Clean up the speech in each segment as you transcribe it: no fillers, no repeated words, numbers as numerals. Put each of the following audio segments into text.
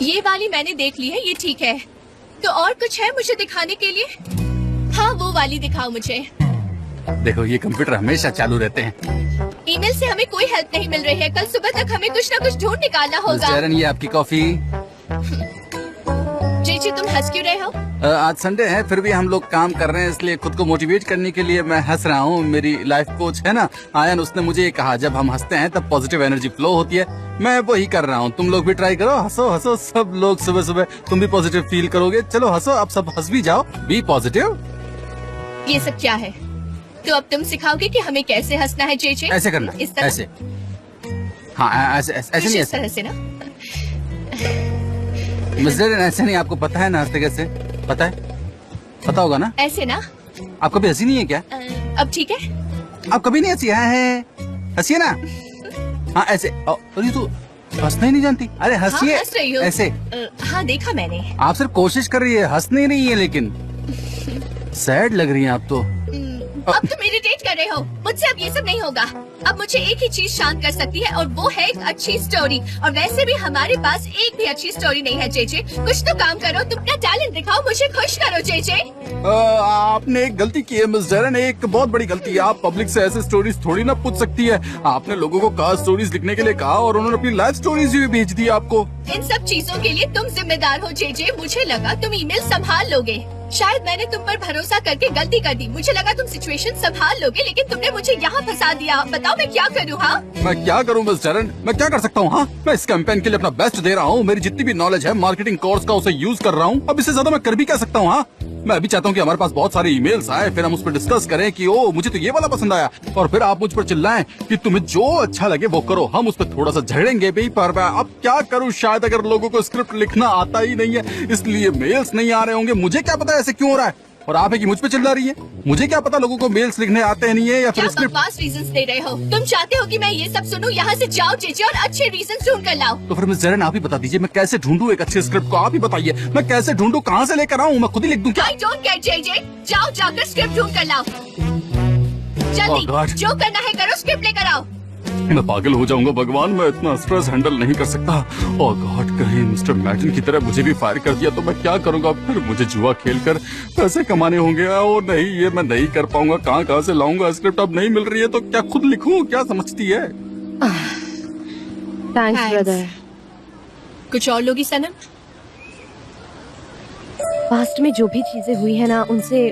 ये वाली मैंने देख ली है, ये ठीक है। तो और कुछ है मुझे दिखाने के लिए? हाँ, वो वाली दिखाओ मुझे। देखो, ये कंप्यूटर हमेशा चालू रहते हैं। ईमेल से हमें कोई हेल्प नहीं मिल रही है। कल सुबह तक हमें कुछ न कुछ ढूंढ निकालना होगा। जरन, ये आपकी कॉफी। जी, तुम हंस क्यों रहे हो? आज संडे है, फिर भी हम लोग काम कर रहे हैं, इसलिए खुद को मोटिवेट करने के लिए मैं हंस रहा हूँ। मेरी लाइफ कोच है ना आयन, उसने मुझे ये कहा, जब हम हंसते हैं तब पॉजिटिव एनर्जी फ्लो होती है। मैं वही कर रहा हूँ। तुम लोग भी ट्राई करो, हंसो हंसो। सब लोग सुबह सुबह तुम भी पॉजिटिव फील करोगे। चलो हंसो, अब सब हंस भी जाओ। Be positive. ये सब क्या है? तो अब तुम सिखाओगे कि हमें कैसे हंसना है? जे ऐसे करना, इस तरह? ऐसे। हाँ, ऐसे नहीं, इस तरह से ना। मिस्टर, ऐसे नहीं। आपको पता है ना हंसते कैसे? पता है? पता होगा ना? ऐसे ना। आप कभी हंसी नहीं है क्या? अब ठीक है? आप कभी नहीं हंसी है? हंसिए ना। हाँ, ऐसे। अरे तो हंसना ही नहीं जानती। अरे हंसिए। हाँ, हंस रही हूँ। ऐसे। हाँ, देखा मैंने। आप सिर्फ कोशिश कर रही है, हंस नहीं रही है। लेकिन सैड लग रही है आप तो। अब तुम इरिटेट कर रहे हो। मुझसे अब ये सब नहीं होगा। अब मुझे एक ही चीज शांत कर सकती है, और वो है एक अच्छी स्टोरी। और वैसे भी हमारे पास एक भी अच्छी स्टोरी नहीं है। जे कुछ तो काम करो, तुम अपना टैलेंट दिखाओ, मुझे खुश करो। जे आपने एक गलती की है मिस जरन, एक बहुत बड़ी गलती है। आप पब्लिक से ऐसे स्टोरीज थोड़ी ना पूछ सकती है। आपने लोगों को कहा स्टोरीज लिखने के लिए कहा, और उन्होंने अपनी लाइफ स्टोरीज भी भेज दी आपको। इन सब चीजों के लिए तुम जिम्मेदार हो। जे मुझे लगा तुम ईमेल संभाल लोगे। शायद मैंने तुम पर भरोसा करके गलती कर दी। मुझे लगा तुम सिचुएशन संभाल लोगे, लेकिन तुमने मुझे यहाँ फंसा दिया। बताओ मैं क्या करूँ? हाँ, मैं क्या करूँ मिस जरन? मैं क्या कर सकता हूँ? हाँ, मैं इस कैंपेन के लिए अपना बेस्ट दे रहा हूँ। मेरी जितनी भी नॉलेज है मार्केटिंग कोर्स का, उसे यूज कर रहा हूँ। अब इससे ज्यादा मैं कर भी क्या सकता हूँ? हाँ, मैं अभी चाहता हूँ कि हमारे पास बहुत सारे ईमेल्स आए, फिर हम उस पर डिस्कस करें कि ओ मुझे तो ये वाला पसंद आया, और फिर आप मुझ पर चिल्लाएं कि तुम्हें जो अच्छा लगे वो करो। हम उस पर थोड़ा सा झगड़ेंगे भी, पर मैं अब क्या करूँ? शायद अगर लोगों को स्क्रिप्ट लिखना आता ही नहीं है, इसलिए मेल्स नहीं आ रहे होंगे। मुझे क्या पता ऐसे क्यों हो रहा है? और आप है कि मुझ पे चिल्ला रही है? मुझे क्या पता लोगों को मेल्स लिखने आते हैं नहीं है, या फिर स्क्रिप्ट। बकवास रीजंस दे रहे हो। तुम चाहते हो कि मैं ये सब सुनूं? यहाँ से जाओ जे, और अच्छे रीजंस ढूंढ कर लाओ। तो फिर मिस जरन आप ही बता दीजिए, मैं कैसे ढूंढूं एक अच्छे स्क्रिप्ट को? आप ही बताइए, मैं कैसे ढूंढूं? कहाँ से लेकर आऊँ? मैं खुद ही लिख दूं क्या? I don't care, जे। जाओ, जाकर स्क्रिप्ट ढूंढ कर लाओ। जल्दी, God. जो करना है करो, स्क्रिप्ट लेकर आओ। मैं पागल हो जाऊंगा भगवान, मैं इतना स्ट्रेस हैंडल नहीं कर सकता। ओह गॉड, कहीं मिस्टर मैटन की तरह मुझे भी फायर कर दिया तो मैं क्या करूंगा? फिर मुझे जुआ खेलकर पैसे कमाने होंगे। और नहीं, ये मैं नहीं कर पाऊंगा। कहाँ से लाऊंगा स्क्रिप्ट? अब नहीं मिल रही है तो क्या खुद लिखूं? क्या समझती है? Thanks brother. कुछ और लोगी सनम? पास्ट में जो भी चीजें हुई है ना, उनसे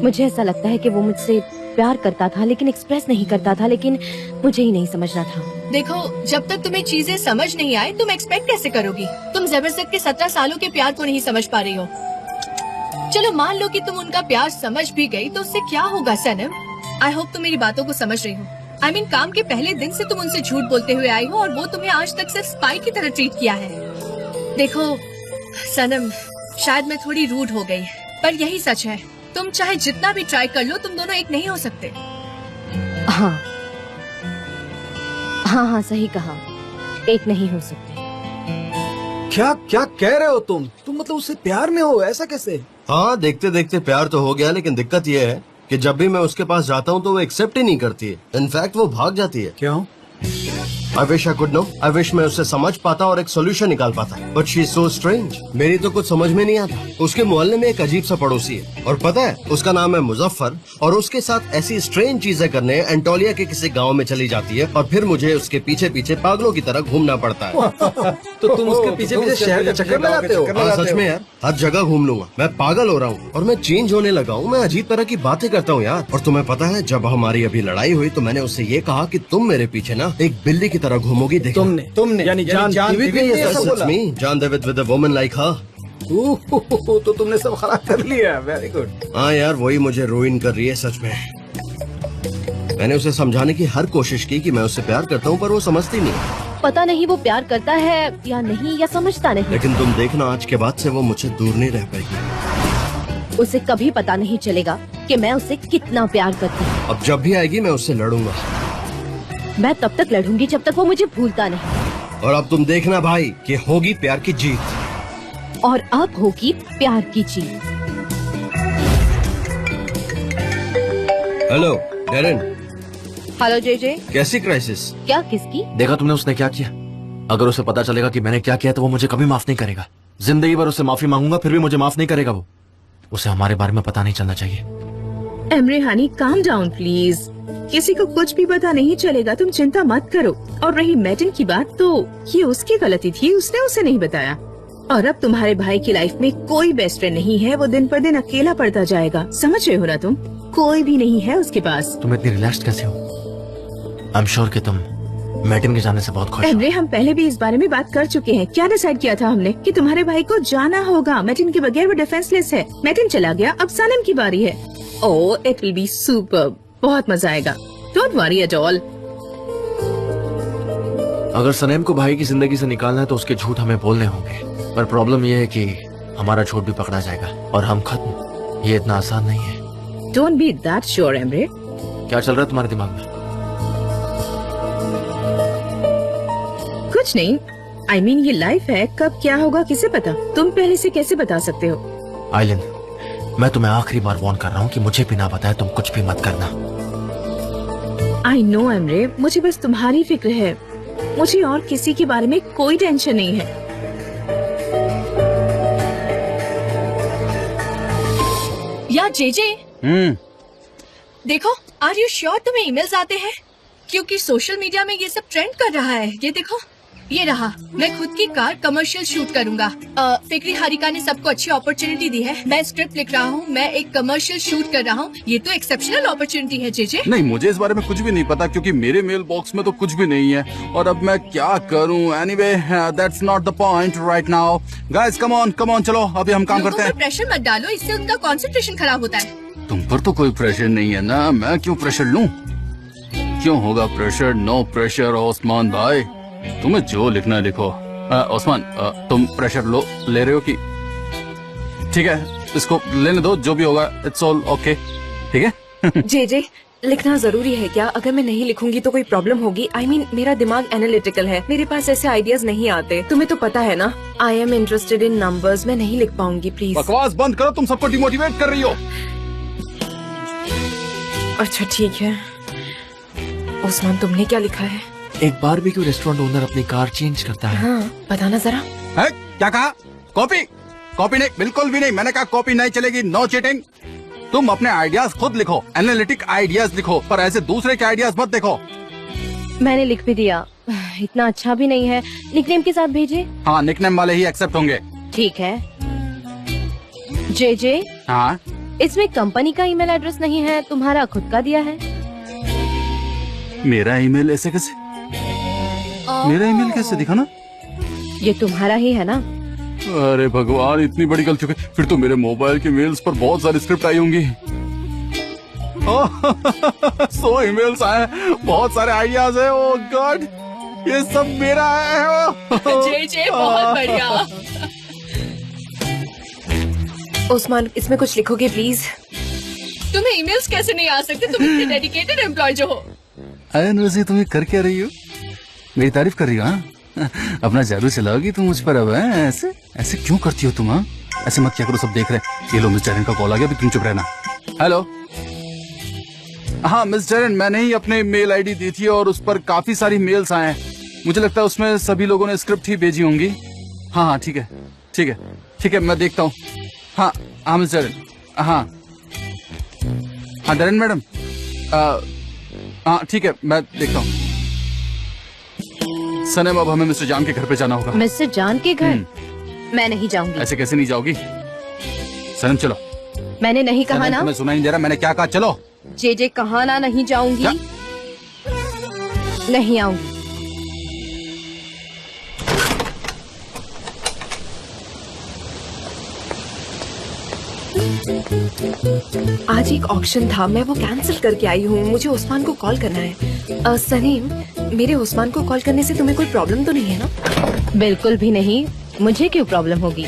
मुझे ऐसा लगता है कि वो मुझसे प्यार करता था, लेकिन एक्सप्रेस नहीं करता था। लेकिन मुझे ही नहीं समझना था। देखो, जब तक तुम्हें चीजें समझ नहीं आए, तुम एक्सपेक्ट कैसे करोगी? तुम जबरदस्त के 17 सालों के प्यार को नहीं समझ पा रही हो। चलो मान लो कि तुम उनका प्यार समझ भी गई, तो उससे क्या होगा सनम? आई होप तुम मेरी बातों को समझ रही हो। I mean, काम के पहले दिन से तुम उनसे झूठ बोलते हुए आई हो, और वो तुम्हें आज तक सिर्फ स्पाई की तरह ट्रीट किया है। देखो सनम, शायद मैं थोड़ी रूड हो गई, पर यही सच है। तुम चाहे जितना भी ट्राई कर लो, तुम दोनों एक नहीं हो सकते। हाँ हाँ हाँ, सही कहा, एक नहीं हो सकते। क्या क्या कह रहे हो तुम मतलब उससे प्यार में हो? ऐसा कैसे? हाँ, देखते देखते प्यार तो हो गया, लेकिन दिक्कत ये है कि जब भी मैं उसके पास जाता हूँ तो वो एक्सेप्ट ही नहीं करती है। इनफैक्ट वो भाग जाती है। क्यों? I wish I could know. I wish मैं उससे समझ पाता और एक सोल्यूशन निकाल पाता, but she is so strange. मेरी तो कुछ समझ में नहीं आता। उसके मोहल्ले में एक अजीब सा पड़ोसी है, और पता है उसका नाम है मुजफ्फर, और उसके साथ ऐसी स्ट्रेंज चीजें करने एंटोलिया के किसी गांव में चली जाती है, और फिर मुझे उसके पीछे पीछे पागलों की तरह घूमना पड़ता है। तो तुम उसके पीछे पीछे शहर का चक्कर लगाते हो? हाँ, सच में यार, हर जगह घूम लूंगा। मैं पागल हो रहा हूँ, और मैं चेंज होने लगा हूँ। मैं अजीब तरह की बातें करता हूँ यार। और तुम्हें पता है, जब हमारी अभी लड़ाई हुई तो मैंने उससे ये कहा कि तुम मेरे पीछे ना एक बिल्ली की तरह घूमोगी। देखो तुमने यानी जान देविद ने ये सब बोला? जान देविद विद अ वुमन लाइक हर। तो तुमने सब खराब कर लिया। Very good. हाँ यार, वही मुझे रुइन कर रही है सच में। मैंने उसे समझाने की हर कोशिश की कि मैं उससे प्यार करता हूँ, पर वो समझती नहीं। पता नहीं वो प्यार करता है या नहीं, या समझता नहीं। लेकिन तुम देखना, आज के बाद से वो मुझसे दूर नहीं रह पाएगी। उसे कभी पता नहीं चलेगा कि मैं उसे कितना प्यार करती हूँ। अब जब भी आएगी मैं उससे लड़ूंगा। मैं तब तक लड़ूंगी जब तक वो मुझे भूलता नहीं। और अब तुम देखना भाई कि होगी प्यार की जीत। और अब होगी प्यार की जीत। Hello Darren. हेलो जे, कैसी क्राइसिस? क्या? किसकी? देखा तुमने उसने क्या किया? अगर उसे पता चलेगा कि मैंने क्या किया तो वो मुझे कभी माफ नहीं करेगा। जिंदगी भर उससे माफी मांगूंगा फिर भी मुझे माफ नहीं करेगा वो। उसे हमारे बारे में पता नहीं चलना चाहिए। Emre Honey calm down please. किसी को कुछ भी पता नहीं चलेगा, तुम चिंता मत करो। और रही मैटन की बात, तो ये उसकी गलती थी, उसने उसे नहीं बताया। और अब तुम्हारे भाई की लाइफ में कोई बेस्ट फ्रेंड नहीं है, वो दिन पर दिन अकेला पड़ता जाएगा। समझ रहे हो ना तुम? कोई भी नहीं है उसके पास। तुम इतनी रिलैक्स्ड कैसे हो? आई एम श्योर कि तुम मैटिन के जाने से बहुत खुश हो। एमरे, हम पहले भी इस बारे में बात कर चुके हैं। क्या डिसाइड किया था हमने कि तुम्हारे भाई को जाना होगा। मैटिन के बगैर वो डिफेंसलेस है। मैटिन चला गया, अब सनम की बारी है। ओह, इट विल बी सुपर, बहुत मजा आएगा। Don't worry at all. अगर सनेम को भाई की जिंदगी से निकालना है तो उसके झूठ हमें बोलने होंगे। पर प्रॉब्लम यह है कि हमारा झूठ भी पकड़ा जाएगा और हम खत्म। ये इतना आसान नहीं है। Don't be that sure Emre. क्या चल रहा है तुम्हारे दिमाग में? कुछ नहीं। I mean, ये लाइफ है, कब क्या होगा किसे पता। तुम पहले से कैसे बता सकते हो? आइलिन, मैं तुम्हें आखिरी बार वार्न कर रहा हूँ कि मुझे भी ना बताए तुम कुछ भी मत करना। आई नो एमरे, मुझे बस तुम्हारी फिक्र है। मुझे और किसी के बारे में कोई टेंशन नहीं है। या जेजे, देखो, आर यू श्योर तुम्हें ईमेल्स आते हैं? क्योंकि सोशल मीडिया में ये सब ट्रेंड कर रहा है। ये देखो, ये रहा। मैं खुद की कार कमर्शियल शूट करूंगा। फिक्री हारिका ने सबको अच्छी अपॉर्चुनिटी दी है। मैं स्क्रिप्ट लिख रहा हूँ, मैं एक कमर्शियल शूट कर रहा हूँ। ये तो एक्सेप्शनल अपॉर्चुनिटी है जेजे। नहीं, मुझे इस बारे में कुछ भी नहीं पता क्योंकि मेरे मेल बॉक्स में तो कुछ भी नहीं है। और अब मैं क्या करूँ? Anyway, that's not the point right now. Guys, come on, चलो अभी हम काम करते हैं। प्रेशर मत डालो, इससे उनका कंसंट्रेशन खराब होता है। तुम पर तो कोई प्रेशर नहीं है ना, मैं क्यों प्रेशर लूं? क्यों होगा प्रेशर? नो प्रेशर ओस्मान भाई, तुम्हें जो लिखना है लिखो। ओस्मान, तुम प्रेशर ले रहे हो कि? ठीक है, इसको लेने दो, जो भी होगा इट्स ऑल ओके। ठीक है। जे लिखना जरूरी है क्या? अगर मैं नहीं लिखूंगी तो कोई प्रॉब्लम होगी? I mean, मेरा दिमाग एनालिटिकल है, मेरे पास ऐसे आइडियाज नहीं आते। तुम्हें तो पता है ना, I am interested in numbers. मैं नहीं लिख पाऊंगी, प्लीज। बकवास बंद करो, तुम सबको डिमोटिवेट कर रही हो। अच्छा ठीक है। ओस्मान, तुमने क्या लिखा है? एक बार भी क्यों रेस्टोरेंट ओनर अपनी कार चेंज करता है? हाँ, बताना जरा। है? क्या कहा? कॉपी नहीं, बिल्कुल भी नहीं। मैंने कहा कॉपी नहीं चलेगी, नो चीटिंग। तुम अपने आइडियाज खुद लिखो, एनालिटिक आइडियाज लिखो, पर ऐसे दूसरे के आइडियाज मत देखो। मैंने लिख भी दिया, इतना अच्छा भी नहीं है। निकनेम के साथ भेजे? हाँ, निकनेम वाले ही एक्सेप्ट होंगे। ठीक है। जे हाँ, इसमें कंपनी का ईमेल एड्रेस नहीं है, तुम्हारा खुद का दिया है। मेरा ईमेल ऐसे कैसे? मेरा ईमेल कैसे दिखा ना? ये तुम्हारा ही है ना? अरे भगवान, इतनी बड़ी गलती हो गई। फिर तो मेरे मोबाइल के मेल्स पर बहुत सारी स्क्रिप्ट आई होंगी। 100 ईमेल्स आए, बहुत सारे आइडियाज है। ओह गॉड, ये सब मेरा है। जे बहुत बढ़िया। ओस्मान, इसमें कुछ लिखोगे प्लीज? तुम्हें ईमेल्स कैसे नहीं आ सकते? तुम इतने डेडिकेटेड एम्प्लॉय जो हो। अरे नरसी, तुम ये कर क्या रही हो? मेरी तारीफ कर रही हो? हाँ, अपना जादू चलाओगी तुम मुझ पर अब? ऐसे ऐसे क्यों करती हो तुम? ऐसे मत क्या करो, सब देख रहे हैं। ये लो, मिस जैरन का कॉल आ गया, अभी तुम चुप रहना। हेलो, हाँ मिस जैरन, मैंने ही अपने मेल आईडी दी थी और उस पर काफी सारी मेल्स आए हैं। मुझे लगता है उसमें सभी लोगों ने स्क्रिप्ट ही भेजी होंगी। हाँ, ठीक है, मैं देखता हूँ। हाँ मिस जैरन, हाँ जैरन मैडम, हाँ ठीक है, मैं देखता हूँ। सनम, अब हमें मिस्टर जान के घर पे जाना होगा। मिस्टर जान के घर? मैं नहीं जाऊंगी। ऐसे कैसे नहीं जाओगी? सनम चलो। मैंने नहीं कहा ना। तुम्हें सुनाई नहीं दे रहा? मैंने क्या कहा? चलो। जे कहा ना नहीं जाऊंगी। क्या? नहीं आऊंगी। आज एक ऑक्शन था, मैं वो कैंसिल करके आई हूँ। मुझे उस्मान को कॉल करना है। सलीम, मेरे उस्मान को कॉल करने से तुम्हें कोई प्रॉब्लम तो नहीं है ना? बिल्कुल भी नहीं, मुझे क्यों प्रॉब्लम होगी?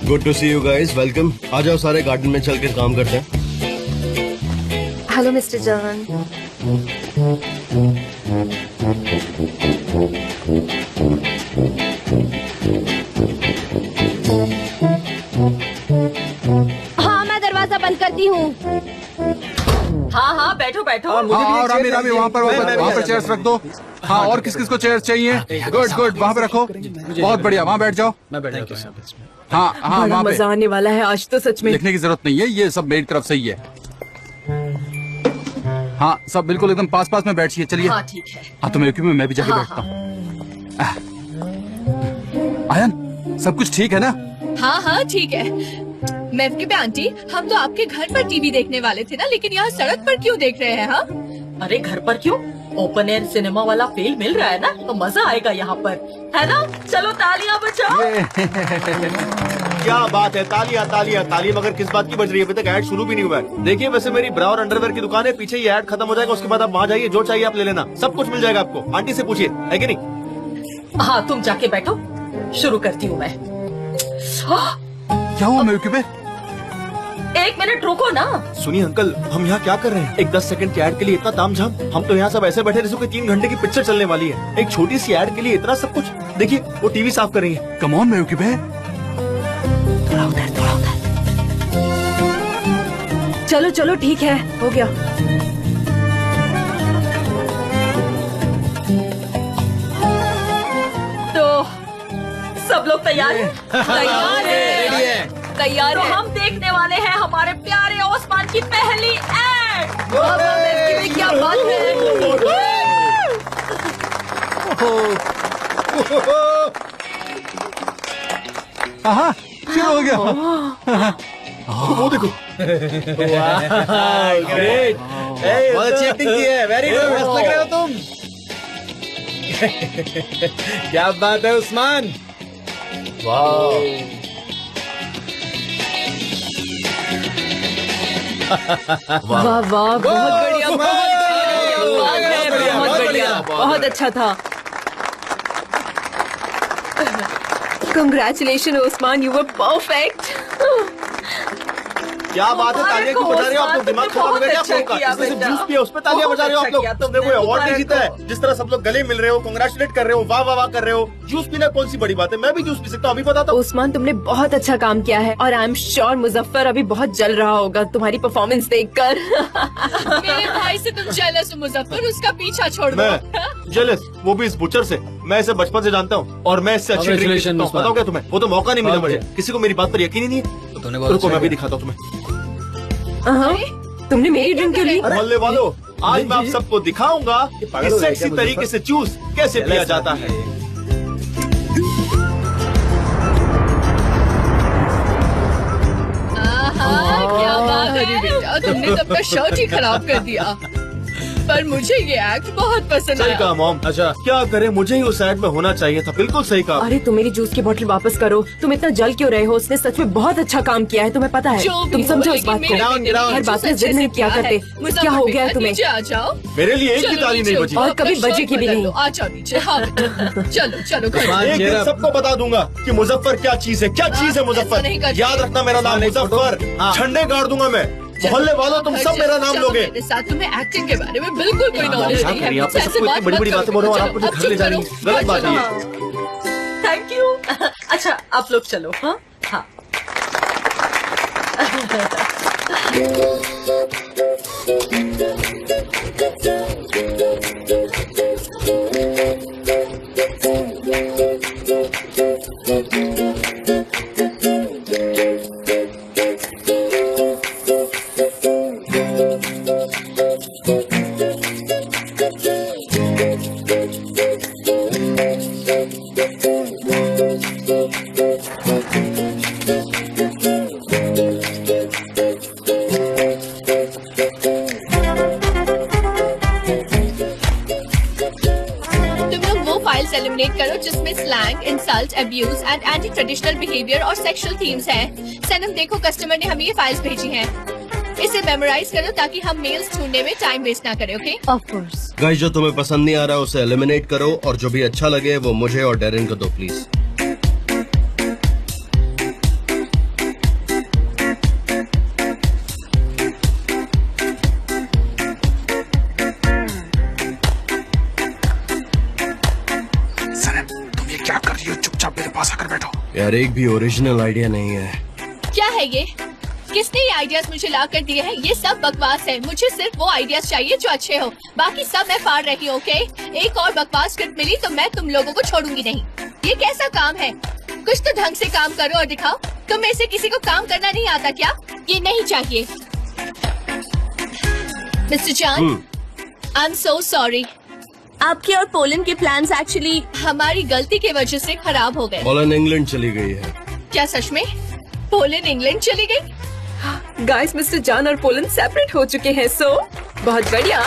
Good to see you guys, welcome. आ जाओ, सारे गार्डन में चल कर काम करते हैं। हेलो मिस्टर जान। हाँ, मैं दरवाजा बंद करती हूँ। और रामी रामी वहाँ पर चेयर्स रख दो। हाँ, और किस किस को चेयर्स चाहिए? गुड गुड, वहाँ पे रखो। बहुत बढ़िया, वहाँ बैठ जाओ। मैं बैठ जाता हूँ। हाँ हाँ, बड़ा वहाँ पे मजा आने वाला है आज तो सच में। लिखने की जरूरत नहीं है, ये सब मेरी तरफ से ही है। हाँ, सब बिल्कुल एकदम पास पास में बैठिए। चलिए। हाँ ठीक है। हाँ, तो मैं भी जाके बैठता हूँ। आयन, सब कुछ ठीक है ना? हाँ हाँ ठीक है। मैफके पे आंटी, हम तो आपके घर पर टीवी देखने वाले थे ना, लेकिन यहाँ सड़क पर क्यों देख रहे हैं? हाँ, अरे घर पर क्यों? ओपन एयर सिनेमा वाला फील मिल रहा है ना, तो मजा आएगा यहाँ पर, है ना? चलो तालियां बजाओ। क्या बात है, तालियां तालियां तालियां, मगर किस बात की बज रही है? अभी तक ऐड शुरू भी नहीं हुआ है। देखिए, वैसे मेरी ब्रा और अंडरवेयर की दुकान है, पीछे ही ऐड खत्म हो जाएगा, उसके बाद आप वहाँ जाइए, जो चाहिए आप ले लेना, सब कुछ मिल जाएगा आपको। आंटी से पूछिए, है कि नहीं? हाँ, तुम जाके बैठो, शुरू करती हूँ मैं। क्या हुआ मेरे पे? एक मिनट रुको ना। सुनिए अंकल, हम यहाँ क्या कर रहे हैं? एक 10 सेकंड की ऐड के लिए इतना तामझाम? हम तो यहाँ सब ऐसे बैठे जैसे कोई 3 घंटे की पिक्चर चलने वाली है। एक छोटी सी ऐड के लिए इतना सब कुछ? देखिए, वो टीवी साफ कर रही है। कम ऑन मेरे पे। थोड़ा उधर, थोड़ा उधर। चलो चलो ठीक है, हो गया। तो सब लोग तैयार हैं? तैयार है। तैयार तो है। हम देखने वाले हैं हमारे प्यारे ओस्मान की पहली ऐड। क्या बात है। हाँ, शुरू हो गया। वो देखो। ग्रेट, बहुत अच्छी एक्टिंग की है, वेरी गुड, मस्त लग रहे हो तुम। क्या बात है उस्मान। वाह वाह, बहुत बढ़िया, बहुत बढ़िया, बहुत अच्छा था। Congratulation Usman, you were perfect. क्या बात है, तालियां क्यों बजा रहे हो आप लोग? दिमाग खराब हो गया क्या आप लोगों का? इसमें सिर्फ जूस पिया, उस पे तालियां बजा रहे हो आप लोग? तुमने कोई अवार्ड नहीं जीता है? जिस तरह सब लोग गले मिल रहे हो, कांग्रेचुलेट कर रहे हो, वाह वाह वाह कर रहे हो। जूस पीना कौन सी बड़ी बात है? मैं भी जूस पी सकता हूँ, अभी बताता हूँ। उस्मान, तुमने बहुत अच्छा काम किया है और आई एम श्योर मुजफ्फर अभी बहुत जल रहा होगा तुम्हारी परफॉर्मेंस देखकर। मेरे भाई से तुम जेलस हो मुजफ्फर, उसका पीछा छोड़ दो। मैं जेलस, वो भी इस बुचर से। मैं इसे बचपन से जानता हूँ और मैं इससे अच्छी ड्रिंक पीता हूँ। बताओ क्या तुम्हें? वो तो मौका नहीं मिला मुझे, किसी को मेरी बात पर यकीन ही नहीं है। रुको, मैं भी दिखाता हूँ तुम्हें। तुमने मेरी ड्रिंक क्यों ली? मोहल्ले वालों, आज मैं आप सबको दिखाऊंगा कि सेक्सी तरीके से जूस कैसे पिया जाता है। क्या बात है बेटा, तुमने सबका शर्ट ही खराब कर दिया। पर मुझे ये एक्ट बहुत पसंद सही आया। कहा मॉम। अच्छा, क्या करें, मुझे ही उस साइड में होना चाहिए था। बिल्कुल सही कहा। अरे तुम मेरी जूस की बोतल वापस करो, तुम इतना जल क्यों रहे हो? उसने सच में बहुत अच्छा काम किया है, तुम्हें पता है। जो भी तुम हो, समझो इस लेकिन बात मेरे को। बेटे ने हर बात में अच्छे जिद नहीं से किया किया करते। है। मुजफ्फर क्या हो गया है बेटा, तुम्हें? नीचे आ जाओ। मेरे लिए एक भी ताली नहीं बची। और कभी बजेगी भी नहीं। आ जाओ नीचे। हाँ बेटा, चलो चलो घर। एक दिन सबको बता दूंगा कि मुजफ्फर क्या चीज है, क्या चीज है ऐसा मुजफ्फर। नहीं करते। याद रखना मेरा नाम मुजफ्फर। झंडे गाड़ दूंगा मैं। मोहल्ले वालों, तुम सब मेरा नाम लोगे। मेरे साथ तुम्हें एक्टिंग के बारे में बिल्कुल कोई नॉलेज नहीं है। आप सबको इतनी बड़ी बड़ी बातें बोल रहे हो और आप मुझे घर ले जा रही हैं। गलत बात है ये। Thank you. अच्छा, आप लोग चलो। हाँ हाँ। एलिमिनेट करो जिसमें slang, insult, abuse and anti traditional behaviour और सेक्सुअल थीम्स हैं। सनम देखो, कस्टमर ने हमें ये फाइल्स भेजी हैं। इसे मेमोराइज करो ताकि हम मेल्स ढूंढने में टाइम वेस्ट ना करें। ओके? Of course. गाइस, जो तुम्हें पसंद नहीं आ रहा उसे एलिमिनेट करो और जो भी अच्छा लगे वो मुझे और डेरिन को दो प्लीज। तुम ये क्या कर रही हो? चुपचाप मेरे पास आकर बैठो। यार, एक भी ओरिजिनल आइडिया नहीं है। क्या है ये? किसने ये आइडियाज मुझे ला कर दिए हैं? ये सब बकवास है। मुझे सिर्फ वो आइडियाज चाहिए जो अच्छे हो, बाकी सब मैं फाड़ रही हूँ। ओके, एक और बकवास स्क्रिप्ट मिली तो मैं तुम लोगों को छोड़ूंगी नहीं। ये कैसा काम है? कुछ तो ढंग से काम करो और दिखाओ। तुम में से किसी को काम करना नहीं आता क्या? ये नहीं चाहिए। मिस्टर जान, आई एम सो सॉरी। आपके और पोलैंड के प्लान्स एक्चुअली हमारी गलती की वजह से खराब हो गए। पोलैंड इंग्लैंड चली गई है। क्या सच में? पोलैंड इंग्लैंड चली गई? गाइस, मिस्टर जान और पोलैंड सेपरेट हो चुके हैं, सो बहुत बढ़िया।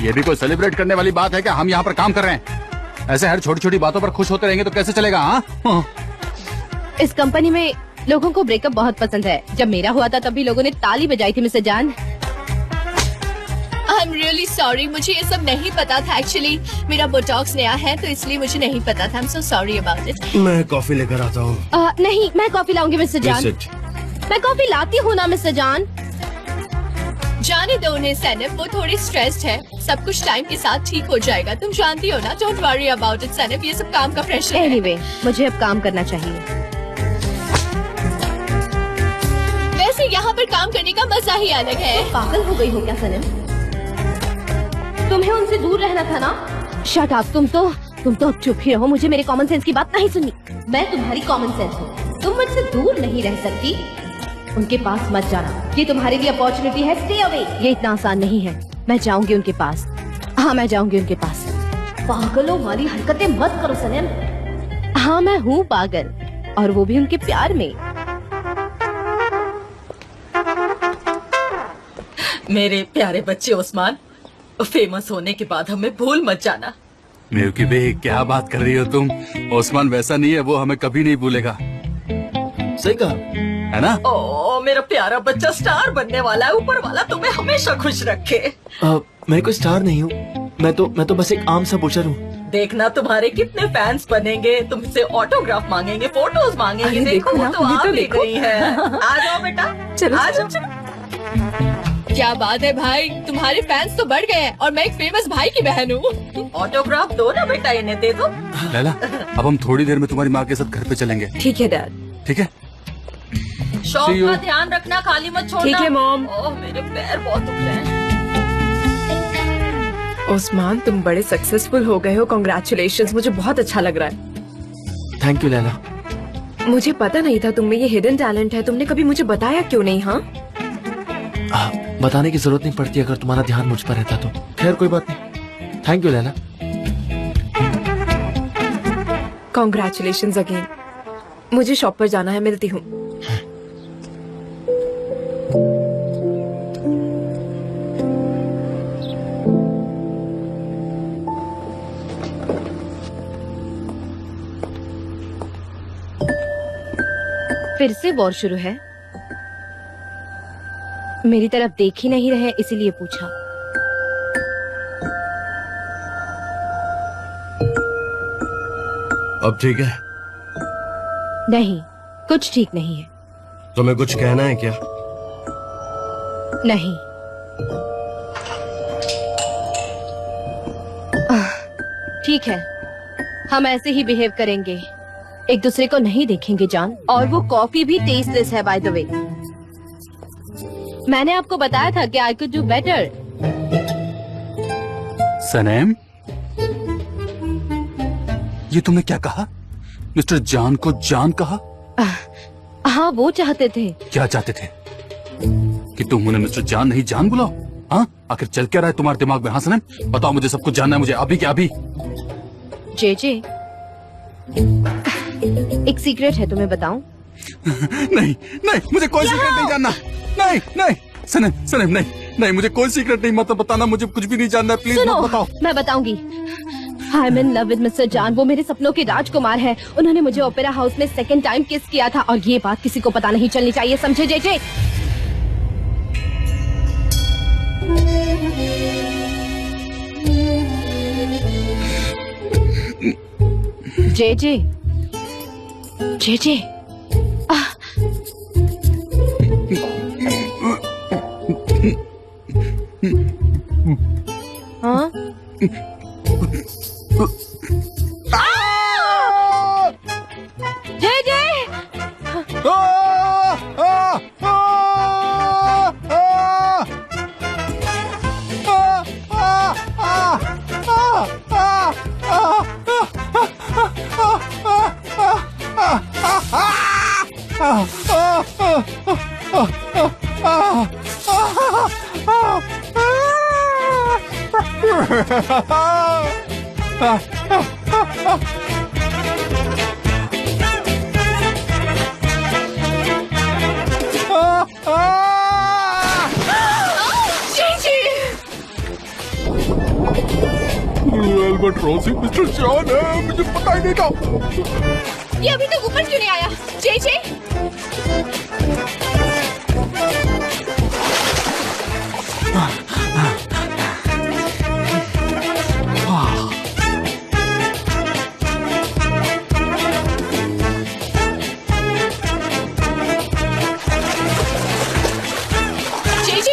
ये भी कोई सेलिब्रेट करने वाली बात है क्या? हम यहाँ पर काम कर रहे हैं, ऐसे हर छोटी छोटी बातों पर खुश होते रहेंगे तो कैसे चलेगा? हाँ, इस कंपनी में लोगों को ब्रेकअप बहुत पसंद है। जब मेरा हुआ था तब भी लोगों ने ताली बजाई थी मिस्टर जान। आई एम रियली सॉरी, मुझे ये सब नहीं पता था। एक्चुअली मेरा बोटॉक्स नया है तो इसलिए मुझे नहीं पता था। I am so sorry about it. मैं कॉफी लेकर आता हूँ। नहीं, मैं कॉफी लाऊंगी मिस्टर जान। Sit. मैं कॉफी लाती हूँ ना मिस्टर जान। जाने दो उन्हें सैनब, वो थोड़ी स्ट्रेस्ड है। सब कुछ टाइम के साथ ठीक हो जाएगा, तुम जानती हो ना। Don't worry about it Zainab, ये सब काम का प्रेशर है। एनीवे, मुझे अब काम करना चाहिए। वैसे यहाँ पर काम करने का मजा ही अलग है। पागल हो गई हो क्या सनम? तुम्हें उनसे दूर रहना था ना। शट अप, तुम तो अब चुप ही रहो। मुझे मेरे कॉमन सेंस की बात नहीं सुननी। मैं तुम्हारी कॉमन सेंस हूँ। तुम मुझसे दूर नहीं रह सकती। उनके पास मत जाना, ये तुम्हारे लिए अपॉर्चुनिटी है। Stay away. ये इतना आसान नहीं है। मैं जाऊंगी उनके पास। हाँ, मैं जाऊंगी उनके पास। पागलों वाली हरकतें मत करो सनम। हाँ, मैं हूँ पागल, और वो भी उनके प्यार में। मेरे प्यारे बच्चे उस्मान, फेमस होने के बाद हमें भूल मत जाना। मिल्की बे, क्या बात कर रही हो तुम? ओस्मान वैसा नहीं है, वो हमें कभी नहीं भूलेगा। सही कहा है ना? ओ मेरा प्यारा बच्चा स्टार बनने वाला है। ऊपर वाला तुम्हें हमेशा खुश रखे। मैं कोई स्टार नहीं हूँ। मैं तो बस एक आम सा बुचर हूँ। देखना तुम्हारे कितने फैंस बनेंगे, तुमसे ऑटोग्राफ मांगेंगे, फोटोज मांगेंगे। अरे देखो देखो ना, वो तो ये आ तो भी देखो। गई है। आ जाओ बेटा, चलो, आ चलो। जाओ। क्या बात है भाई, तुम्हारे फैंस तो बढ़ गए हैं और मैं एक फेमस भाई की बहन हूँ। ऑटोग्राफ दो ना बेटा, इन्हें दे दो। लैला, अब हम थोड़ी देर में तुम्हारी माँ के साथ घर पे चलेंगे, ठीक है डैड। ठीक है? Shop See you. का ध्यान रखना, खाली मत छोड़ना। ठीक है, मॉम। ओह मेरे पैर बहुत दुख रहे हैं। ओस्मान, तुम बड़े सक्सेसफुल हो गए हो। कांग्रेचुलेशंस, मुझे बहुत अच्छा लग रहा है। Thank you Laila. मुझे पता नहीं था तुम में ये हिडन टैलेंट है। तुमने कभी मुझे बताया क्यों नहीं? हाँ, बताने की जरूरत नहीं पड़ती अगर तुम्हारा ध्यान मुझ पर रहता तो। खैर कोई बात नहीं। Thank you Laila. Congratulations again. मुझे शॉप पर जाना है, मिलती हूँ। फिर से वॉर शुरू है। मेरी तरफ देख ही नहीं रहे, इसीलिए पूछा। अब ठीक है? नहीं, कुछ ठीक नहीं है। तुम्हें कुछ कहना है क्या? नहीं। ठीक है, हम ऐसे ही बिहेव करेंगे। एक दूसरे को नहीं देखेंगे जान। और वो कॉफी भी टेस्टलेस है बाय द वे। मैंने आपको बताया था कि आई कुड डू बेटर। सनम, ये तुमने क्या कहा? मिस्टर जान को जान कहा? हाँ, वो चाहते थे। क्या चाहते थे? कि तुम उन्हें मिस्टर जान नहीं जान बुलाओ? हाँ, आखिर चल क्या रहा है तुम्हारे दिमाग में? हाँ सनम, बताओ, मुझे सब कुछ जानना है, मुझे अभी क्या अभी। जे एक सीक्रेट है, तुम्हें बताऊं? नहीं नहीं, मुझे कोई सीक्रेट नहीं जानना। नहीं नहीं सनम, सनम नहीं नहीं, मुझे कोई सीक्रेट नहीं, मत बताना। मुझे कुछ भी नहीं जानना है, प्लीज सुनो, मत बताओ। मैं बताऊंगी। I am in love with mister जान। वो मेरे सपनों के राजकुमार हैं। उन्होंने मुझे ओपेरा हाउस में सेकंड टाइम किस किया था, और ये बात किसी को पता नहीं चलनी चाहिए, समझे जे? जे हाँ, जे एल्बर्ट रोसी मिस्टर जॉन है, मुझे पता ही नहीं था। ये अभी तक ऊपर क्यों नहीं आया? जे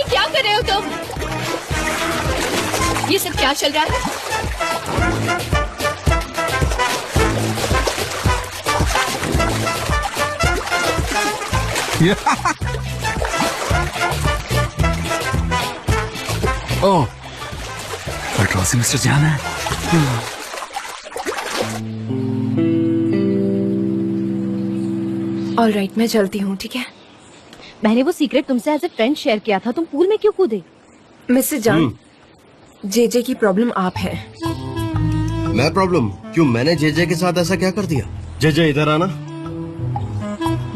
क्या कर रहे हो तुम? ये सब क्या चल रहा है? ओह, रोसी मिस्टर जॉन है। ऑलराइट, मैं चलती हूँ, ठीक है? मैंने वो सीक्रेट तुमसे एज ए फ्रेंड शेयर किया था, तुम पूल में क्यों कूदे? मिस्टर जॉन, जे की प्रॉब्लम आप है। मैं प्रॉब्लम? क्यों, मैंने जे के साथ ऐसा क्या कर दिया? जे इधर आना।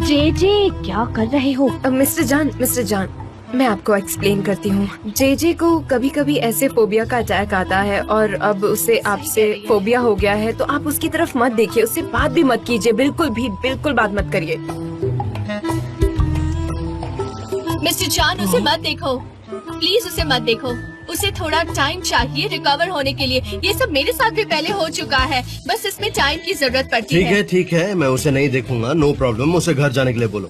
जे क्या कर रहे हो? मिस्टर जॉन, मैं आपको एक्सप्लेन करती हूँ। जे को कभी कभी ऐसे फोबिया का अटैक आता है और अब उसे आपसे फोबिया हो गया है, तो आप उसकी तरफ मत देखिए, उससे बात भी मत कीजिए, बिल्कुल बात मत करिए। मिस्टर जॉन, उसे मत देखो, प्लीज उसे मत देखो। उसे थोड़ा टाइम चाहिए रिकवर होने के लिए। ये सब मेरे साथ भी पहले हो चुका है, बस इसमें टाइम की जरूरत पड़ती है। ठीक है, मैं उसे नहीं देखूंगा, नो प्रॉब्लम। उसे घर जाने के लिए बोलो।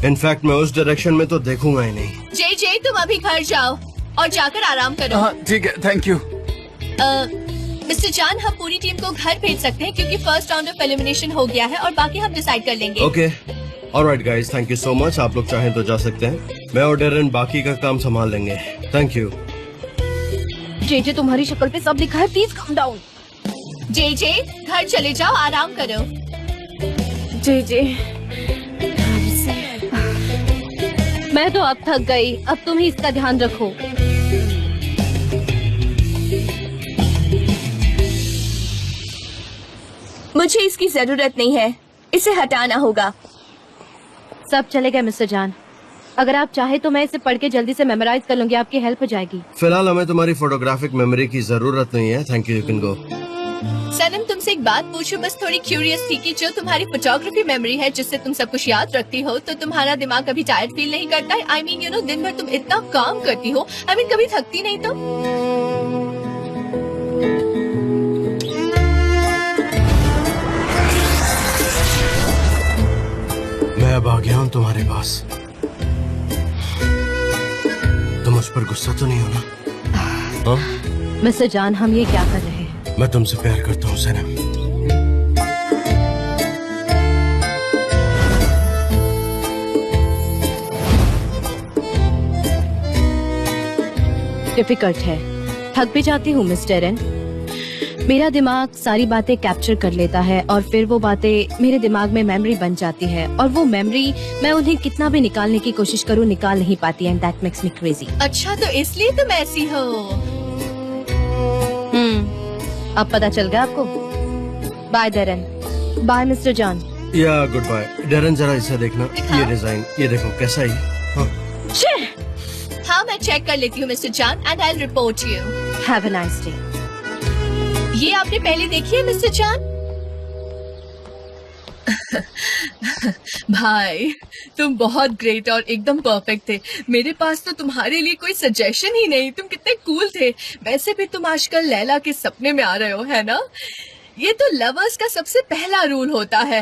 इनफैक्ट मैं उस डायरेक्शन में तो देखूंगा ही नहीं। जे तुम अभी घर जाओ और जाकर आराम करो। हाँ ठीक है, थैंक यू। मिस्टर जॉन, हम पूरी टीम को घर भेज सकते हैं क्योंकि फर्स्ट राउंड ऑफ एलिमिनेशन हो गया है और बाकी हम डिसाइड कर लेंगे। Okay, alright guys, thank you so much. आप लोग चाहें तो जा सकते हैं, मैं और डेरन बाकी का काम संभाल लेंगे। Thank you. जे तुम्हारी शक्ल पे सब लिखा है, प्लीज कम डाउन। जे घर चले जाओ, आराम करो। जे मैं तो अब थक गई, अब तुम ही इसका ध्यान रखो। मुझे इसकी जरूरत नहीं है, इसे हटाना होगा। सब चलेगा मिस्टर जॉन, अगर आप चाहे तो मैं इसे पढ़ के जल्दी से मेमोराइज कर लूंगी, आपकी हेल्प हो जाएगी। फिलहाल हमें तुम्हारी फोटोग्राफिक मेमोरी की जरूरत नहीं है। Thank you, you can go. सनम, तुमसे एक बात पूछूं, बस थोड़ी क्यूरियस थी कि जो तुम्हारी फोटोग्राफी मेमोरी है जिससे तुम सब कुछ याद रखती हो, तो तुम्हारा दिमाग कभी टायर्ड फील नहीं करता है? आई मीन यू नो, दिन भर तुम इतना काम करती हो, आई मीन कभी थकती नहीं तुम? मैं अब आ गया हूँ तुम्हारे पास। तुम मुझ पर गुस्सा तो नहीं हो ना? हाँ? मिस्टर जॉन, हम ये क्या कर रहे हैं? मैं तुमसे प्यार करता हूँ सनम। डिफिकल्ट है, थक भी जाती हूँ मिस्टर एन। मेरा दिमाग सारी बातें कैप्चर कर लेता है और फिर वो बातें मेरे दिमाग में मेमोरी बन जाती है, और वो मेमोरी मैं उन्हें कितना भी निकालने की कोशिश करूँ, निकाल नहीं पाती, and that makes me crazy. अच्छा, तो इसलिए तुम ऐसी हो? अब पता चल गया आपको। Bye Darren. Bye mister John. या गुड बाय। डेरन, जरा इसे देखना, ये डिजाइन, ये देखो कैसा है। हाँ, मैं चेक कर लेती हूँ mister John, and I will report you. Have a nice day. ये आपने पहले देखी है मिस्टर जॉन? भाई, तुम बहुत ग्रेट और एकदम परफेक्ट थे। मेरे पास तो तुम्हारे लिए कोई सजेशन ही नहीं, तुम कितने कूल थे। वैसे भी तुम आजकल लैला के सपने में आ रहे हो, है ना? ये तो लवर्स का सबसे पहला रूल होता है।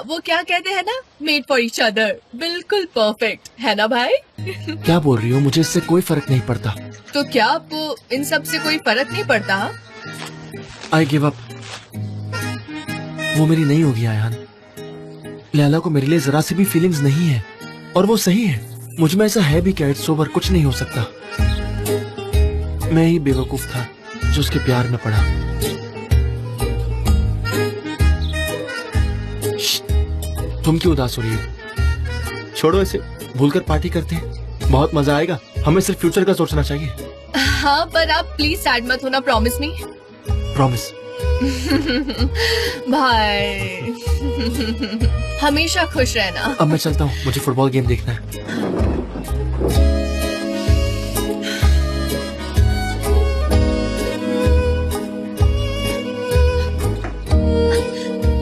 वो क्या कहते हैं ना, मेड फॉर ईच अदर। बिल्कुल परफेक्ट, है ना भाई? क्या बोल रही हो? मुझे इससे कोई फर्क नहीं पड़ता। तो क्या आपको इन सब से कोई फर्क नहीं पड़ता? I give up. वो मेरी नहीं होगी आयान। लैला को मेरे लिए जरा सी भी फीलिंग्स नहीं है, और वो सही है। मुझ में ऐसा है भी क्या, इट्स ओवर, कुछ नहीं हो सकता। मैं ही बेवकूफ था जो उसके प्यार में पड़ा। तुम क्यों उदास हो रही हो? छोड़ो इसे, भूलकर पार्टी करते हैं, बहुत मजा आएगा। हमें सिर्फ फ्यूचर का सोचना चाहिए। हाँ, पर आप प्लीज सैड मत होना, प्रॉमिस मी। प्रॉमिस। भाई हमेशा खुश रहना। अब मैं चलता हूँ, मुझे फुटबॉल गेम देखना है।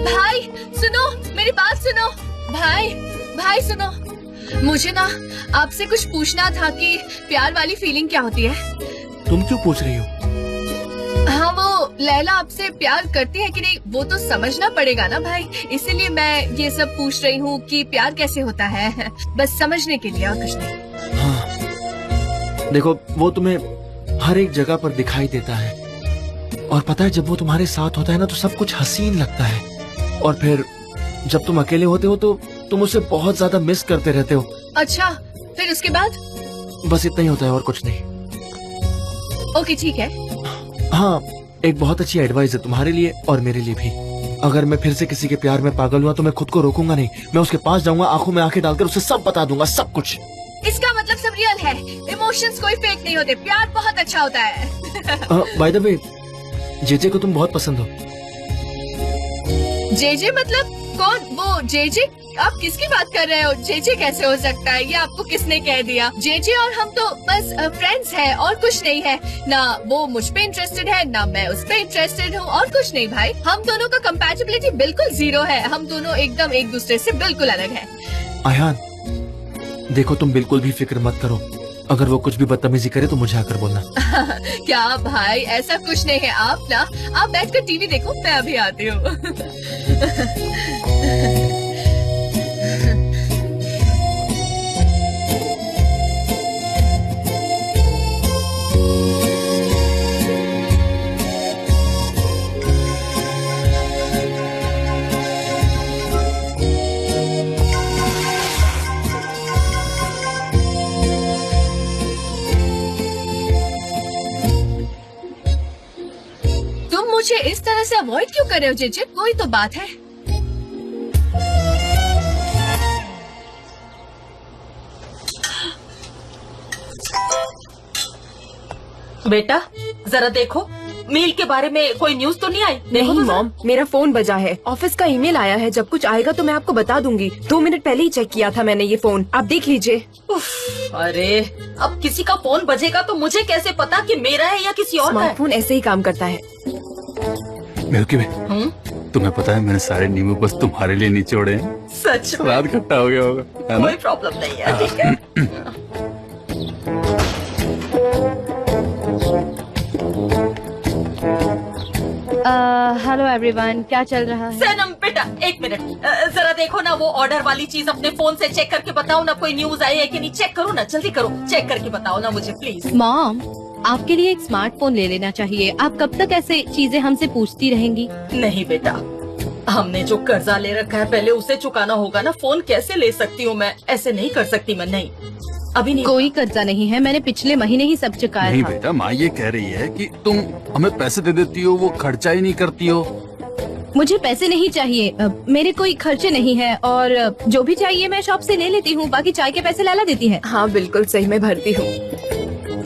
भाई सुनो, मेरी बात सुनो। भाई सुनो, मुझे ना आपसे कुछ पूछना था कि प्यार वाली फीलिंग क्या होती है। तुम क्यों पूछ रही हो? हाँ, वो लैला आपसे प्यार करती है कि नहीं वो तो समझना पड़ेगा ना भाई, इसीलिए मैं ये सब पूछ रही हूँ कि प्यार कैसे होता है, बस समझने के लिए और कुछ नहीं। हाँ, देखो वो तुम्हें हर एक जगह पर दिखाई देता है, और पता है जब वो तुम्हारे साथ होता है ना तो सब कुछ हसीन लगता है, और फिर जब तुम अकेले होते हो तो तुम उसे बहुत ज्यादा मिस करते रहते हो। अच्छा, फिर उसके बाद? बस इतना ही होता है और कुछ नहीं। ओके ठीक है। हाँ, एक बहुत अच्छी एडवाइस है तुम्हारे लिए और मेरे लिए भी। अगर मैं फिर से किसी के प्यार में पागल हुआ तो मैं खुद को रोकूंगा नहीं, मैं उसके पास जाऊंगा, आंखों में आंखें डालकर उसे सब बता दूंगा, सब कुछ। इसका मतलब सब रियल है, इमोशंस कोई फेक नहीं होते, प्यार बहुत अच्छा होता है। बाय द वे, जेजे को तुम बहुत पसंद हो। जेजे मतलब कौन? वो जेजे? आप किसकी बात कर रहे हो? जेजे कैसे हो सकता है? ये आपको किसने कह दिया? जेजे और हम तो बस फ्रेंड्स हैं और कुछ नहीं है ना। वो मुझ पे इंटरेस्टेड है ना मैं उस पे इंटरेस्टेड हूँ, और कुछ नहीं भाई। हम दोनों का कंपैटिबिलिटी बिल्कुल 0 है, हम दोनों एकदम एक दूसरे से बिल्कुल अलग है। आयान देखो, तुम बिल्कुल भी फिक्र मत करो, अगर वो कुछ भी बदतमीजी करे तो मुझे आकर बोलना। क्या भाई, ऐसा कुछ नहीं है। आप बैठकर टीवी देखो, मैं अभी आती हूँ। मुझे इस तरह से अवॉइड क्यों कर रहे हो जेजे? कोई तो बात है। बेटा जरा देखो, मील के बारे में कोई न्यूज तो नहीं आई? देखो नहीं तो मॉम, मेरा फोन बजा है, ऑफिस का ईमेल आया है, जब कुछ आएगा तो मैं आपको बता दूंगी। 2 मिनट पहले ही चेक किया था मैंने ये फोन, आप देख लीजिए। अरे अब किसी का फोन बजेगा तो मुझे कैसे पता कि मेरा है या किसी और का है? स्मार्टफोन ऐसे ही काम करता है। मिल्की वे, तुम्हें पता है मैंने सारे नींबू बस तुम्हारे लिए निचोड़े हैं। सच में? रात खट्टा हो गया होगा, है ना? कोई प्रॉब्लम नहीं है, ठीक है। हेलो एवरीवन, क्या चल रहा है? सनम बेटा 1 मिनट, जरा देखो ना वो ऑर्डर वाली चीज अपने फोन से चेक करके बताओ ना, कोई न्यूज आई है कि नहीं। चेक करो ना, जल्दी करो, चेक करके बताओ ना मुझे प्लीज। मॉम, आपके लिए एक स्मार्टफोन ले लेना चाहिए। आप कब तक ऐसे चीजें हमसे पूछती रहेंगी? नहीं बेटा, हमने जो कर्जा ले रखा है पहले उसे चुकाना होगा ना। फोन कैसे ले सकती हूँ मैं? ऐसे नहीं कर सकती मैं, नहीं अभी नहीं। कोई कर्जा नहीं है, मैंने पिछले महीने ही सब चुकाया नहीं था। बेटा, माँ ये कह रही है कि तुम हमें पैसे दे देती हो, वो खर्चा ही नहीं करती हो। मुझे पैसे नहीं चाहिए, मेरे कोई खर्चे नहीं है, और जो भी चाहिए मैं शॉप से ले लेती हूँ, बाकी चाय के पैसे लाला देती है। हाँ बिल्कुल सही, मैं भरती हूँ।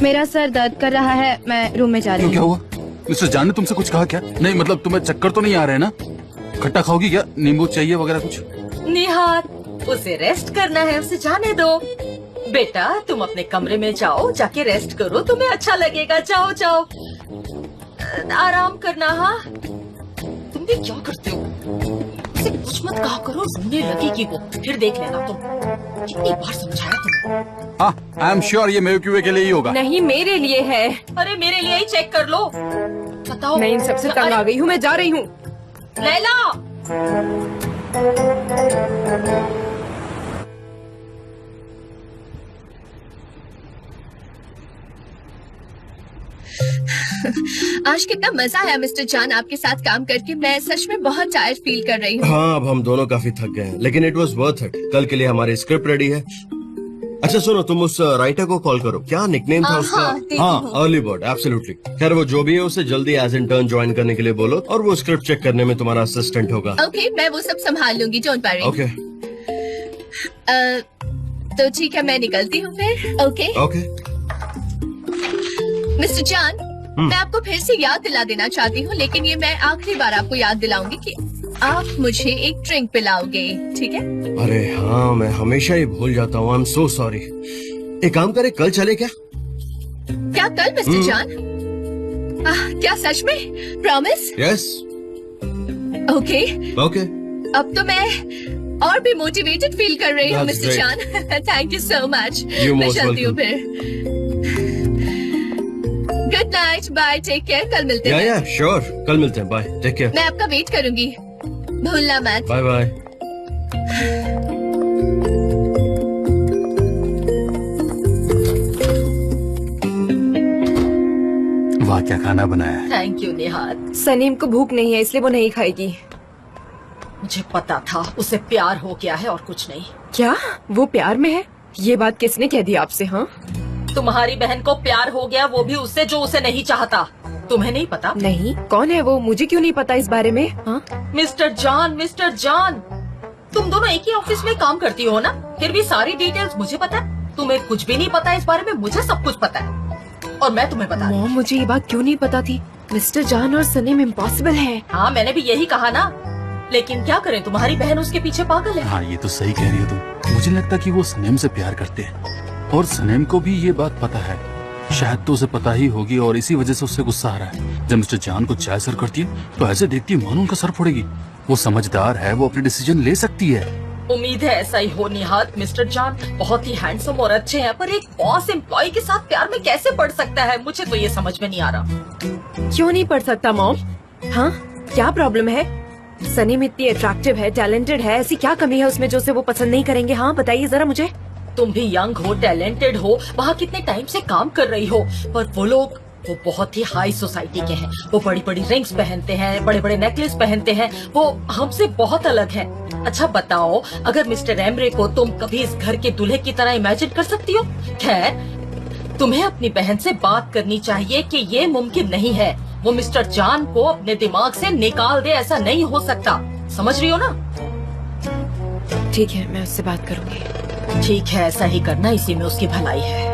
मेरा सर दर्द कर रहा है, मैं रूम में जा रही क्यों, क्या हूँ। हुआ? मिस्टर जान ने तुमसे कुछ कहा क्या? नहीं मतलब तुम्हें चक्कर तो नहीं आ रहे ना? खट्टा खाओगी क्या? नींबू चाहिए वगैरह कुछ? निहार, उसे रेस्ट करना है, उसे जाने दो। बेटा तुम अपने कमरे में जाओ, जाके रेस्ट करो, तुम्हें अच्छा लगेगा। जाओ जाओ, आराम करना। हाँ तुम भी क्या करते हो? उसे कुछ मत कहा करो, रोने लगेगी वो, फिर देख लेना तुम। कितनी बार समझाया तुम्हें? हाँ, आई एम श्योर ये मिल्की के लिए ही होगा। नहीं, मेरे लिए है। अरे मेरे लिए ही चेक कर लो, बताओ। मैं इन सबसे तंग आ गई हूँ, मैं जा रही हूँ। लैला, आज कितना मजा आया मिस्टर जान आपके साथ काम करके। मैं सच में बहुत टायर्ड फील कर रही हूँ। हाँ, अब हम दोनों काफी थक गए हैं, लेकिन इट वॉज वर्थ इट। कल के लिए हमारी स्क्रिप्ट रेडी है। अच्छा सुनो, तुम उस राइटर को कॉल करो। क्या निकनेम था उसका? हाँ, अर्ली बर्ड, एब्सोल्युटली। खैर वो जो भी है उसे जल्दी एज इंटर्न ज्वाइन करने के लिए बोलो, और वो स्क्रिप्ट चेक करने में तुम्हारा असिस्टेंट होगा। ओके, मैं वो सब संभाल लूंगी, डोंट वरी। ओके तो ठीक है, मैं निकलती हूँ फिर। Okay okay. मिस्टर जान, मैं आपको फिर से याद दिला देना चाहती हूँ, लेकिन ये मैं आखिरी बार आपको याद दिलाऊंगी कि आप मुझे एक ड्रिंक पिलाओगे, ठीक है? अरे हाँ, मैं हमेशा ही भूल जाता हूँ। I am so sorry. एक काम करे, कल चले क्या? क्या कल मिस्टर जान? क्या सच में? प्रॉमिस? यस। ओके। ओके। अब तो मैं और भी मोटिवेटेड फील कर रही हूँ That's मिस्टर जान। Thank you so much. You're मैं most चलती हूँ welcome. फिर। Good night, bye, take care, कल मिलते हैं। या श्योर, कल मिलते हैं। Bye, take care. मैं आपका वेट करूंगी, भूलना मत। Bye bye. वाह, क्या खाना बनाया है। थैंक यू निहाल। सनीम को भूख नहीं है इसलिए वो नहीं खाएगी। मुझे पता था उसे प्यार हो गया है और कुछ नहीं। क्या वो प्यार में है? ये बात किसने कह दी आपसे? हाँ, तुम्हारी बहन को प्यार हो गया, वो भी उससे जो उसे नहीं चाहता। तुम्हें नहीं पता? नहीं, कौन है वो? मुझे क्यों नहीं पता इस बारे में? हाँ, मिस्टर जान, मिस्टर जान, तुम दोनों एक ही ऑफिस में काम करती हो ना, फिर भी सारी डिटेल्स मुझे पता है। तुम्हें कुछ भी नहीं पता इस बारे में, मुझे सब कुछ पता है और मैं तुम्हें बता रही हूँ। मॉम, मुझे ये बात क्यों नहीं पता थी? मिस्टर जान और सनीम इम्पॉसिबल है। हाँ, मैंने भी यही कहा ना, लेकिन क्या करें, तुम्हारी बहन उसके पीछे पागल है। हाँ, ये तो सही कह रही हो तुम। मुझे लगता कि वो सनेम से प्यार करते हैं और सनेम को भी ये बात पता है। शायद तो उसे पता ही होगी और इसी वजह से उससे गुस्सा आ रहा है। जब मिस्टर जान को चाय सर्व करती है तो ऐसे देखती है मानो उनका सर फोड़ेगी। वो समझदार है, वो अपने डिसीजन ले सकती है। उम्मीद है ऐसा ही हो निहाल। मिस्टर जान बहुत ही हैंडसम और अच्छे हैं, पर एक बॉस एम्प्लॉय के साथ प्यार में कैसे पड़ सकता है? मुझे तो ये समझ में नहीं आ रहा। क्यों नहीं पढ़ सकता मॉम? हाँ, क्या प्रॉब्लम है? सनीम इतनी अट्रैक्टिव है, टैलेंटेड है, ऐसी क्या कमी है उसमें जो उसे वो पसंद नहीं करेंगे? हाँ, बताइए जरा मुझे। तुम भी यंग हो, टैलेंटेड हो, वहाँ कितने टाइम से काम कर रही हो, पर वो लोग वो बहुत ही हाई सोसाइटी के हैं। वो बड़ी बड़ी रिंग्स पहनते हैं, बड़े बड़े नेकलेस पहनते हैं, वो हमसे बहुत अलग है। अच्छा बताओ, अगर मिस्टर एमरे को तुम कभी इस घर के दूल्हे की तरह इमेजिन कर सकती हो? खैर, तुम्हें अपनी बहन से बात करनी चाहिए कि ये मुमकिन नहीं है। वो मिस्टर जान को अपने दिमाग से निकाल दे, ऐसा नहीं हो सकता। समझ रही हो ना? ठीक है, मैं उससे बात करूंगी। ठीक है, ऐसा ही करना, इसी में उसकी भलाई है।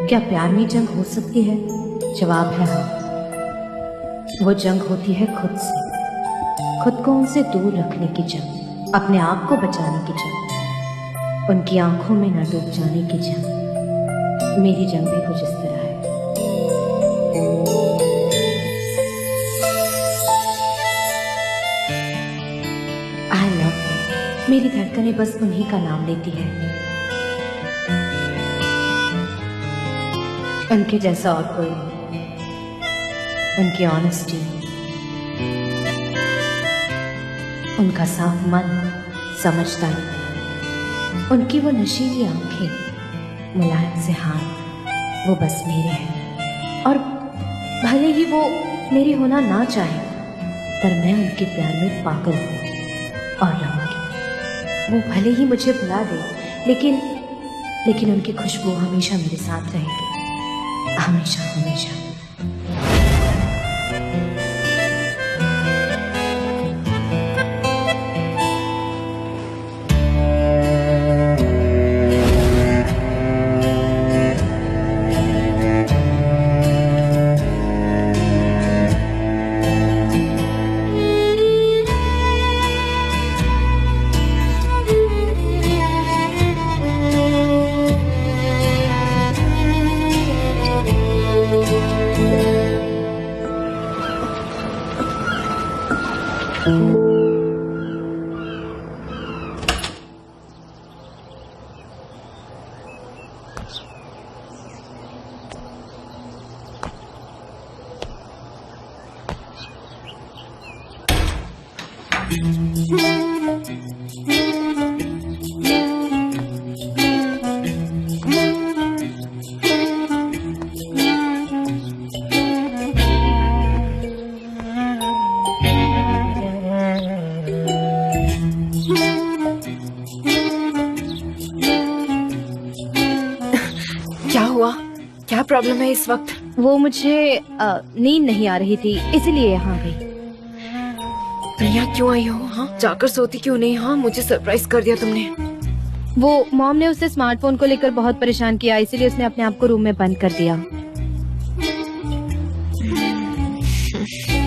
क्या प्यार में जंग हो सकती है? जवाब है हाँ। वो जंग होती है खुद से, खुद को उनसे दूर रखने की जंग, अपने आप को बचाने की जंग, उनकी आंखों में न डूब जाने की जंग। मेरी जंग भी कुछ इस तरह है। आई लव, मेरी धड़कनें बस उन्हीं का नाम लेती है। उनके जैसा और कोई नहीं। उनकी ऑनेस्टी, उनका साफ मन, समझदारी, उनकी वो नशीली आंखें, मुलायम से हाथ, वो बस मेरे हैं। और भले ही वो मेरी होना ना चाहे, पर मैं उनके प्यार में पागल हूँ और रहूंगी। वो भले ही मुझे भुला दे, लेकिन उनकी खुशबू हमेशा मेरे साथ रहेगी, हमेशा हमेशा। क्या प्रॉब्लम है इस वक्त? वो मुझे नींद नहीं आ रही थी, इसीलिए यहाँ गई। तुम यहाँ क्यों आई हो? हाँ, जाकर सोती क्यों नहीं? हाँ, मुझे सरप्राइज कर दिया तुमने। वो मॉम ने उसे स्मार्टफोन को लेकर बहुत परेशान किया, इसीलिए उसने अपने आप को रूम में बंद कर दिया।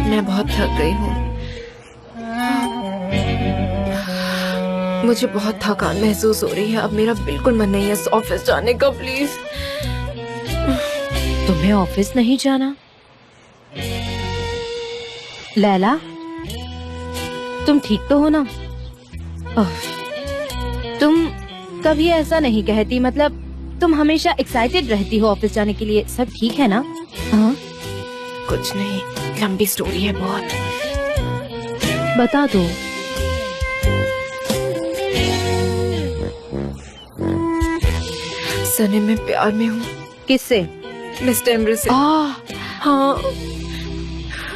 मैं बहुत थक गई हूँ। मुझे बहुत थकान महसूस हो रही है। अब मेरा बिल्कुल मन नहीं है ऑफिस जाने का। प्लीज। तुम्हें ऑफिस नहीं जाना? लैला, तुम ठीक तो हो ना? तुम कभी ऐसा नहीं कहती, मतलब तुम हमेशा एक्साइटेड रहती हो ऑफिस जाने के लिए। सब ठीक है ना? हाँ, कुछ नहीं, लंबी स्टोरी है बहुत। बता दो। सनी, मैं प्यार में हूँ। किससे? मिस्टर एम्ब्रे से। हाँ।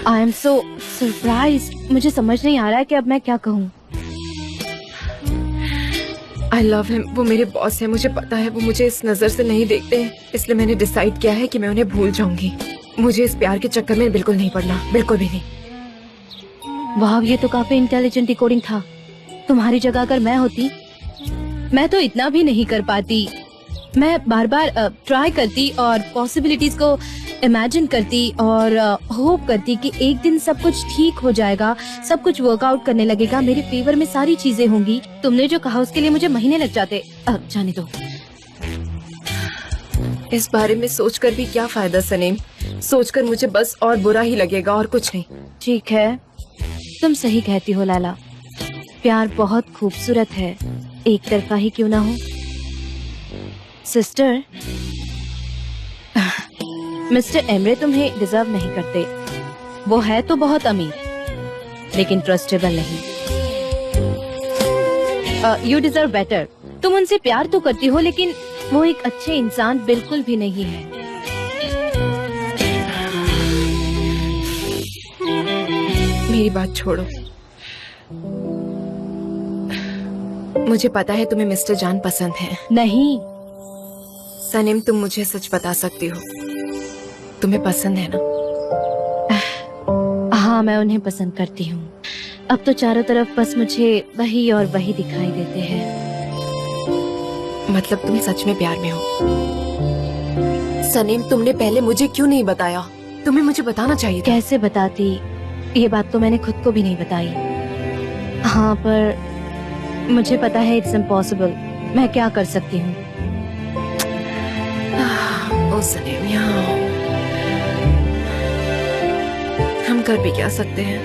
I am so surprise. मुझे समझ नहीं आ रहा है कि अब मैं क्या कहूँ। I love him. वो मेरे बॉस है, मुझे पता है। वो मुझे इस नजर से नहीं देखते, इसलिए मैंने डिसाइड किया है कि मैं उन्हें भूल जाऊंगी। मुझे इस प्यार के चक्कर में बिल्कुल नहीं पड़ना, बिल्कुल भी नहीं। वाह, ये तो काफी इंटेलिजेंट डिकोडिंग था। तुम्हारी जगह अगर मैं होती, मैं तो इतना भी नहीं कर पाती। मैं बार बार ट्राई करती और पॉसिबिलिटीज को इमेजिन करती और होप करती कि एक दिन सब कुछ ठीक हो जाएगा, सब कुछ वर्कआउट करने लगेगा, मेरे फेवर में सारी चीजें होंगी। तुमने जो कहा उसके लिए मुझे महीने लग जाते। जाने दो। इस बारे में सोचकर भी क्या फायदा सनीम? सोचकर मुझे बस और बुरा ही लगेगा और कुछ नहीं। ठीक है, तुम सही कहती हो लैला। प्यार बहुत खूबसूरत है, एक तरफा ही क्यों ना हो। सिस्टर, मिस्टर एमरे तुम्हें डिजर्व नहीं करते। वो है तो बहुत अमीर, लेकिन ट्रस्टेबल नहीं। You deserve better. तुम उनसे प्यार तो करती हो, लेकिन वो एक अच्छे इंसान बिल्कुल भी नहीं है। मेरी बात छोड़ो। मुझे पता है तुम्हें मिस्टर जान पसंद है। नहीं सनीम, तुम मुझे सच बता सकती हो, तुम्हें पसंद है ना? हाँ, मैं उन्हें पसंद करती हूँ। अब तो चारों तरफ बस मुझे वही और वही दिखाई देते हैं। मतलब तुम सच में प्यार में हो? सनीम, तुमने पहले मुझे क्यों नहीं बताया? तुम्हें मुझे बताना चाहिए था। कैसे बताती? ये बात तो मैंने खुद को भी नहीं बताई। हाँ, पर मुझे पता है इट्स इम्पॉसिबल। मैं क्या कर सकती हूँ? ओ सनीम, यहाँ हम कर भी क्या सकते हैं?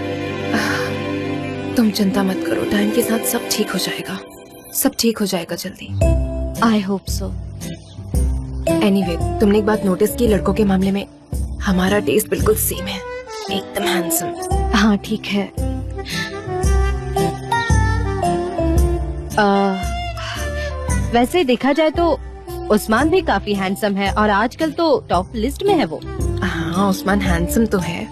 तुम चिंता मत करो, टाइम के साथ सब ठीक हो जाएगा। सब ठीक हो जाएगा जल्दी। I hope so. एनीवे, तुमने एक बात नोटिस की, लड़कों के मामले में हमारा टेस्ट बिल्कुल सेम है, एकदम हैंडसम। हाँ, ठीक है। वैसे देखा जाए तो उस्मान भी काफी हैंडसम है और आजकल तो टॉप लिस्ट में है वो। हाँ, उस्मान हैंडसम तो है,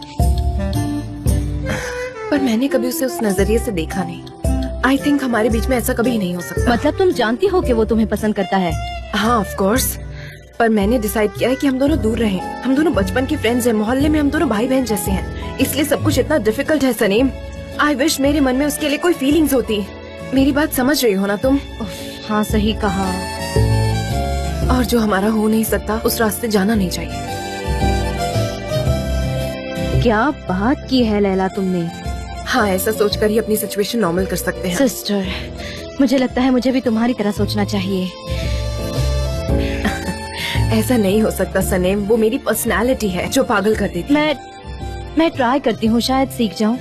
पर मैंने कभी उसे उस नजरिए से देखा नहीं। आई थिंक हमारे बीच में ऐसा कभी नहीं हो सकता। मतलब तुम जानती हो कि वो तुम्हें पसंद करता है? हाँ, ऑफ कोर्स, पर मैंने डिसाइड किया है कि हम दोनों दूर रहें। हम दोनों बचपन के फ्रेंड्स हैं, मोहल्ले में हम दोनों भाई बहन जैसे हैं, इसलिए सब कुछ इतना डिफिकल्ट है सनीम। आई विश मेरे मन में उसके लिए कोई फीलिंग्स होती। मेरी बात समझ रही हो ना तुम? हाँ, सही कहा। और जो हमारा हो नहीं सकता, उस रास्ते जाना नहीं चाहिए। क्या बात की है लैला तुमने? हाँ, ऐसा सोचकर ही अपनी सिचुएशन नॉर्मल कर सकते हैं। सिस्टर, मुझे लगता है मुझे भी तुम्हारी तरह सोचना चाहिए। ऐसा नहीं हो सकता सनीम, वो मेरी पर्सनालिटी है जो पागल कर देती। मैं ट्राई करती हूँ, शायद सीख जाऊँ।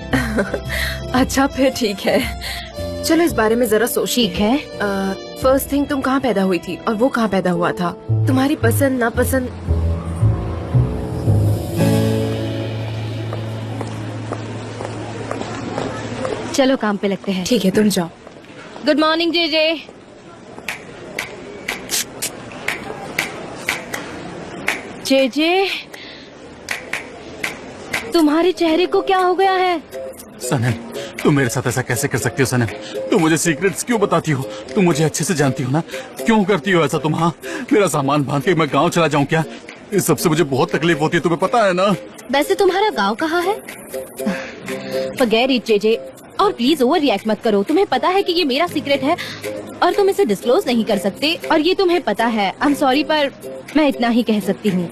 अच्छा, फिर ठीक है, चलो इस बारे में जरा सोच। ठीक है। फर्स्ट थिंग, तुम कहाँ पैदा हुई थी और वो कहाँ पैदा हुआ था? तुम्हारी पसंद नापसंद। चलो काम पे लगते हैं। ठीक है, तुम जाओ। Good morning JJ. जेजे, तुम्हारे चेहरे को क्या हो गया है? सनम, तुम मेरे साथ ऐसा कैसे कर सकती हो सनम? तुम मुझे सीक्रेट्स क्यों बताती हो? तुम मुझे अच्छे से जानती हो ना, क्यों करती हो ऐसा तुम? हाँ, मेरा सामान बांध के मैं गांव चला जाऊं क्या? इस सबसे मुझे बहुत तकलीफ होती है, तुम्हें पता है ना। वैसे तुम्हारा गांव कहाँ है? फॉरगेट इट जेजे, और प्लीज ओवर रिएक्ट मत करो। तुम्हें पता है कि ये मेरा सीक्रेट है और तुम इसे डिस्क्लोज नहीं कर सकते, और ये तुम्हें पता है। आई एम सॉरी, पर मैं इतना ही कह सकती हूँ।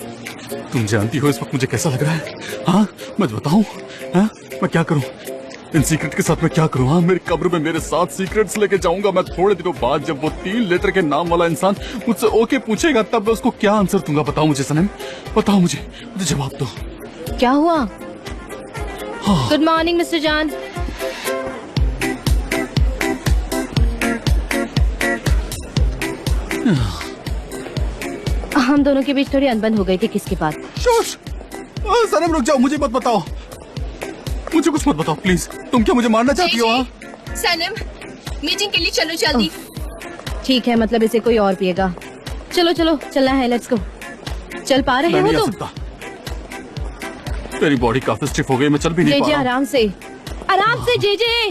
तुम जानती हो इस वक्त मुझे कैसा लग रहा है? हाँ, मैं बताऊँ? हाँ, मैं क्या करूँ इन सीक्रेट के साथ? मैं क्या करूँ? हाँ, मेरी कब्र में मेरे 7 सीक्रेट्स लेके जाऊंगा मैं थोड़े दिनों बाद। जब वो 3 लेटर के नाम वाला इंसान मुझसे ओके पूछेगा, तब मैं उसको क्या आंसर दूंगा? बताओ मुझे सनम, बताओ मुझे जवाब दो। क्या हुआ? गुड मॉर्निंग मिस्टर जान। हम दोनों के बीच थोड़ी अनबन हो गई थी। किसके बात? सनम रुक जाओ, मुझे मत बताओ, मुझे कुछ मत बताओ प्लीज। तुम क्या मुझे मारना चाहती हो? हाँ? सनम, मीटिंग के लिए चलो जल्दी। ठीक है, मतलब इसे कोई और पिएगा। चलो चलो, चलना है, लेट्स गो। चल पा रहे मैं हो नहीं आ तुम? सकता, मेरी बॉडी काफी स्टिफ हो गई, मैं चल भी नहीं पा जेजे रहा हूँ। आराम से, आराम से जेजे।